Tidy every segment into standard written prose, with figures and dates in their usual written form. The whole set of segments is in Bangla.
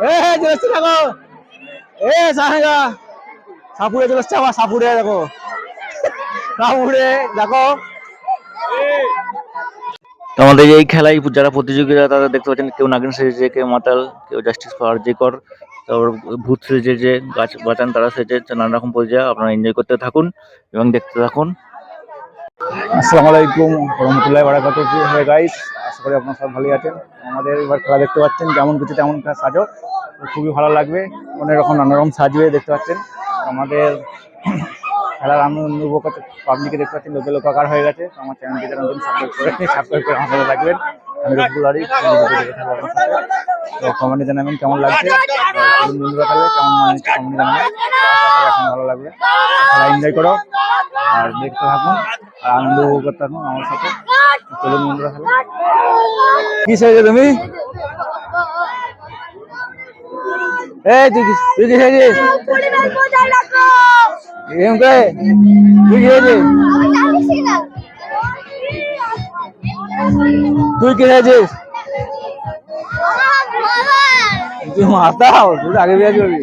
চলে এসছে দেখো, সাপুরে চলে এসছে আবার, সাপুরে দেখো, সাপুরে দেখো। আমাদের এই খেলায় যারা প্রতিযোগিতা তারা দেখতে পাচ্ছেন, কেউ নাগিন সেজেছে, কেউ মাতাল, কেউ জাস্টিস ফর আরজিকর, তারপর ভূত সেজেছে, গাছ বাঁচান তারা সেজেছে, নানা রকম পরিচয়। আপনারা এনজয় করতে থাকুন এবং দেখতে থাকুন। আসসালামু আলাইকুম রহমতুল্লাহি ওয়া বারাকাতুহু। হে গাইস, আশা করি আপনারা সব ভালোই আছেন। আমাদের এবার খেলা দেখতে পাচ্ছেন, যেমন কিছু তেমন সাজো, খুবই ভালো লাগবে। অনেক রকম নানা রকম সাজবে দেখতে পাচ্ছেন। আমাদের খেলার আনন্দ উপভোগ করতে পাবলিকে দেখতে পাচ্ছেন, লোকে লোকাকার হয়ে গেছে। আমার চ্যানেলটি যারা নতুন সাবস্ক্রাইব করে আমার সাথে থাকবেন। আমি রফিকুল তো কমেন্টে জানাবেন কেমন লাগছে, চলুন বন্ধুরা তাহলে কেমন মনে হচ্ছে কমেন্টে জানাবেন। আশা করি এখন ভালো লাগবে। খেলা এনজয় করো আর দেখতে থাকুন আর আনন্দ উপভোগ করতে থাকুন আমার সাথে। চলুন বন্ধুরা তাহলে। কি সেজে তুমি? এই তুই কি সেজেছিস? তুই কি সেজেছিস? তুই কি সেজেছিস? তুই মাতাও, তুই আগে বিয়ে করবি।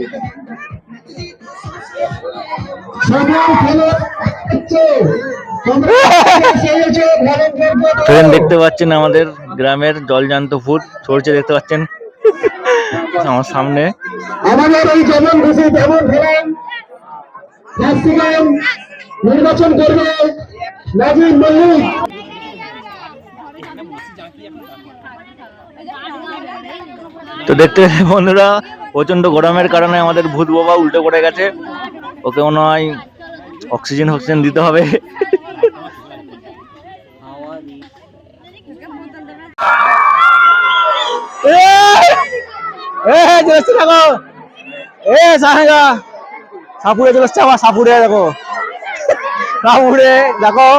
দেখতে পাচ্ছেন আমাদের গ্রামের জলজান্ত ভূত চলছে, দেখতে পাচ্ছেন আমার সামনে। আমাদের এই যেমন খুশি তেমন খেলেন নির্বাচন করবে নাজির মল্লিক। তো দেখতে বন্ধুরা, প্রচন্ড গরমের কারণে আমাদের ভূত বাবা উল্টে পড়ে গেছে। ওকে মনে হয় অক্সিজেন দিতে হবে। সাপুরে চলে এসছে আবার, সাপুরে দেখো, সাপুরে দেখো।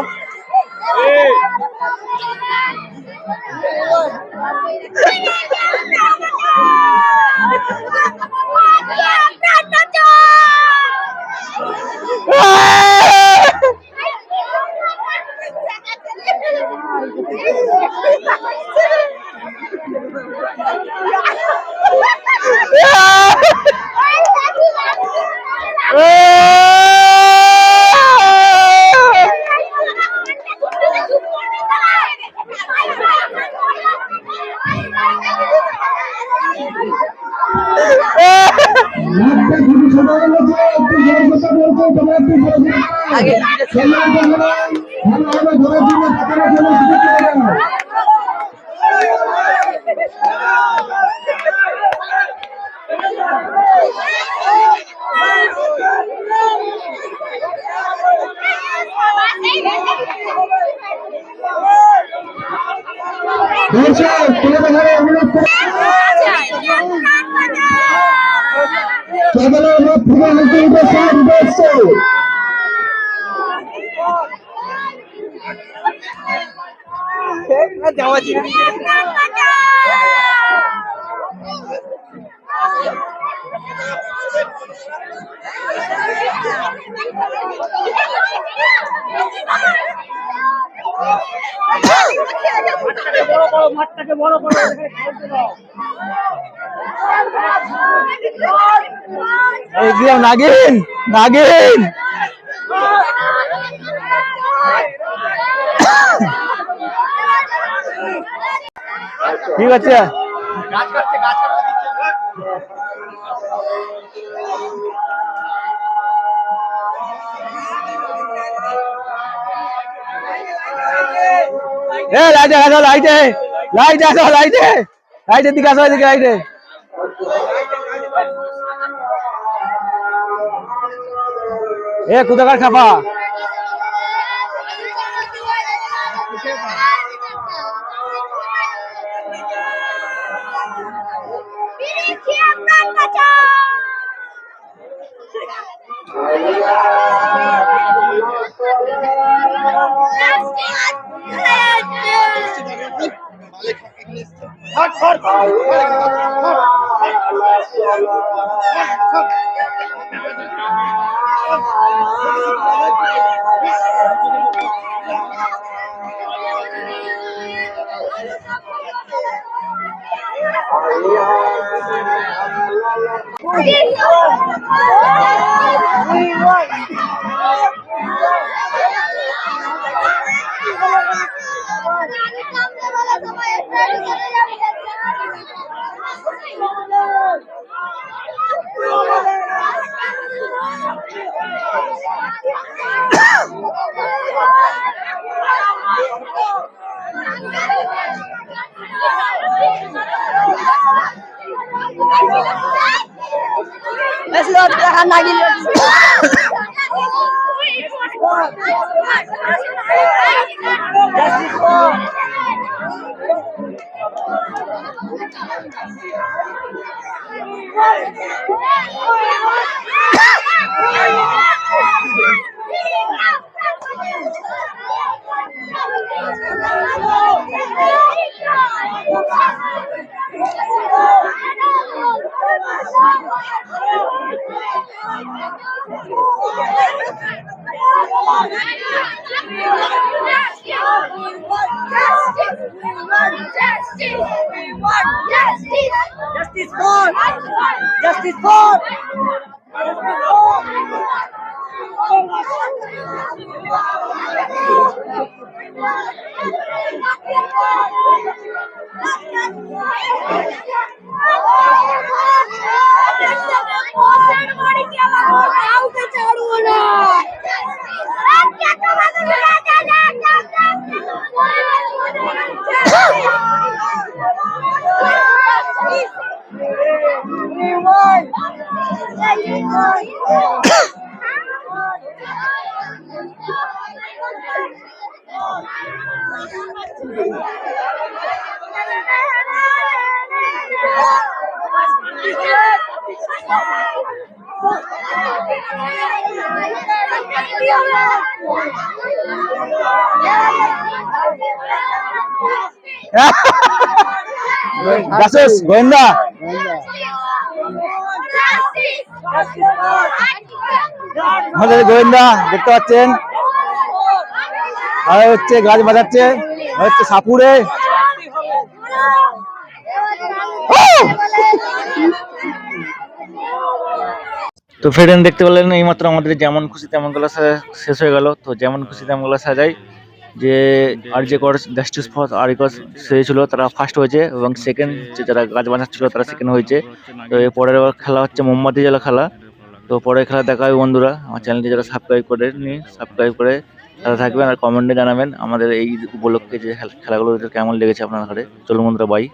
নাগিন নাগিন ঠিক আছে। লাইটে আসো, লাইটে লাইটে আসো, লাইটে লাইটের দিকে আসো, এদিকে লাইটে। কোথাকার খাপা? Justice for justice for Jesus গোয়েন্দা আমাদের গোয়েন্দা দেখতে পাচ্ছেন আর হচ্ছে গাছ বাজাচ্ছে আর হচ্ছে সাপুরে তো ফ্রেন্ড দেখতে পেলেন এইমাত্র আমাদের যেমন খুশি তেমন গুলো শেষ হয়ে গেল। তো যেমন খুশি তেমন গুলো সাজাই যে আর যে কর জাস্টিস ফর আরিকস সে ছিল তারা ফার্স্ট হয়েছে এবং সেকেন্ড যারা গাছ বানাচ্ছিল তারা সেকেন্ড হয়েছে। তো এর পরের খেলা হচ্ছে মোমবাতি জ্বালা খেলা। তো পরের খেলা দেখা হবে বন্ধুরা। আমার চ্যানেলটি যারা সাবস্ক্রাইব করেননি সাবস্ক্রাইব করে তারা থাকবেন আর কমেন্টে জানাবেন আমাদের এই উপলক্ষে যে খেলাগুলো কেমন লেগেছে আপনার ঘরে। চলুন বন্ধুরা, বাই।